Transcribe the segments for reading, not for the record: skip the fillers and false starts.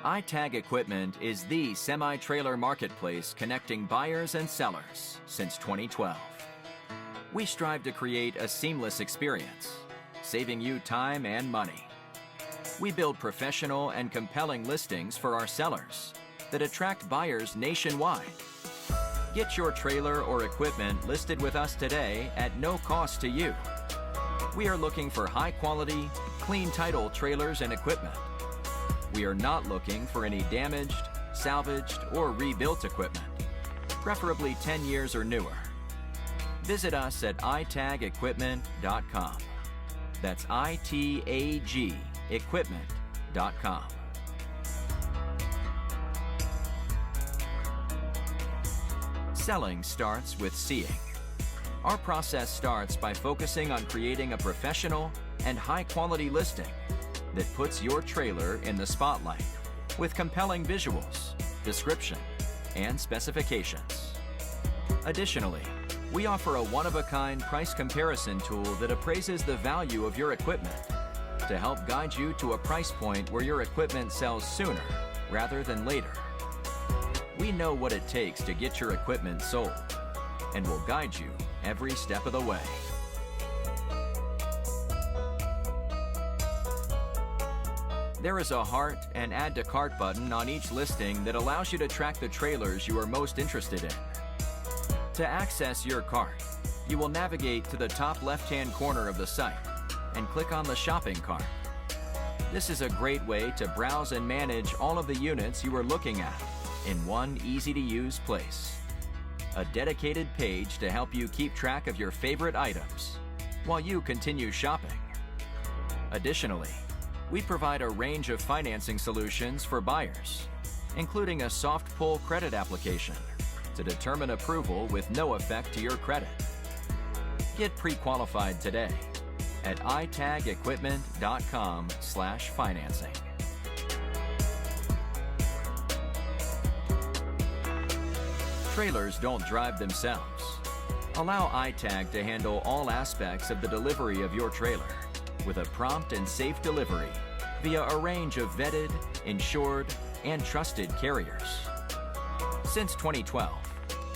iTag Equipment is the semi-trailer marketplace connecting buyers and sellers since 2012. We strive to create a seamless experience, saving you time and money. We build professional and compelling listings for our sellers that attract buyers nationwide. Get your trailer or equipment listed with us today at no cost to you. We are looking for high-quality, clean title trailers and equipment. We are not looking for any damaged, salvaged, or rebuilt equipment, preferably 10 years or newer. Visit us at itagequipment.com. That's ITAG equipment.com. Selling starts with seeing. Our process starts by focusing on creating a professional and high-quality listing that puts your trailer in the spotlight with compelling visuals, description, and specifications. Additionally, we offer a one-of-a-kind price comparison tool that appraises the value of your equipment to help guide you to a price point where your equipment sells sooner rather than later. We know what it takes to get your equipment sold and will guide you every step of the way. There is a heart and add to cart button on each listing that allows you to track the trailers you are most interested in. To access your cart, you will navigate to the top left-hand corner of the site and click on the shopping cart. This is a great way to browse and manage all of the units you are looking at in one easy-to-use place. A dedicated page to help you keep track of your favorite items while you continue shopping. Additionally, we provide a range of financing solutions for buyers, including a soft pull credit application to determine approval with no effect to your credit. Get pre-qualified today at itagequipment.com/financing. Trailers don't drive themselves. Allow iTag to handle all aspects of the delivery of your trailer with a prompt and safe delivery via a range of vetted, insured, and trusted carriers. Since 2012,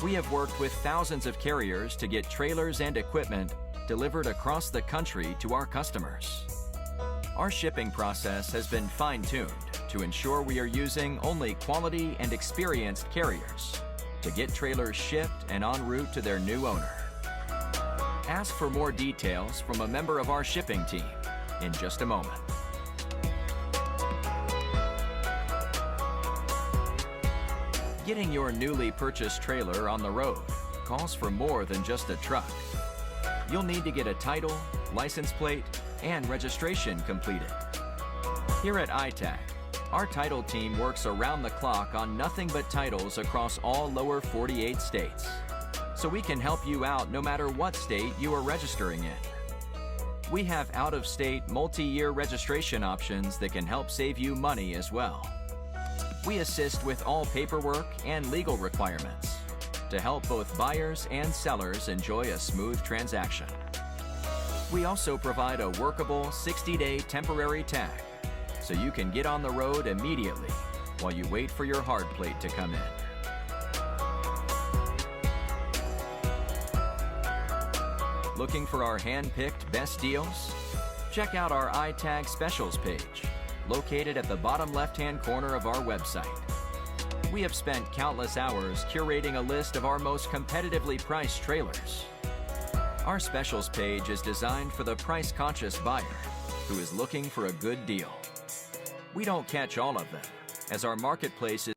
we have worked with thousands of carriers to get trailers and equipment delivered across the country to our customers. Our shipping process has been fine-tuned to ensure we are using only quality and experienced carriers to get trailers shipped and en route to their new owner. Ask for more details from a member of our shipping team in just a moment. Getting your newly purchased trailer on the road calls for more than just a truck. You'll need to get a title, license plate, and registration completed. Here at iTag, our title team works around the clock on nothing but titles across all lower 48 states, so we can help you out no matter what state you are registering in. We have out-of-state multi-year registration options that can help save you money as well. We assist with all paperwork and legal requirements to help both buyers and sellers enjoy a smooth transaction. We also provide a workable 60-day temporary tag so you can get on the road immediately while you wait for your hard plate to come in. Looking for our hand-picked best deals? Check out our iTag Specials page, located at the bottom left-hand corner of our website. We have spent countless hours curating a list of our most competitively priced trailers. Our Specials page is designed for the price-conscious buyer who is looking for a good deal. We don't catch all of them, as our marketplace is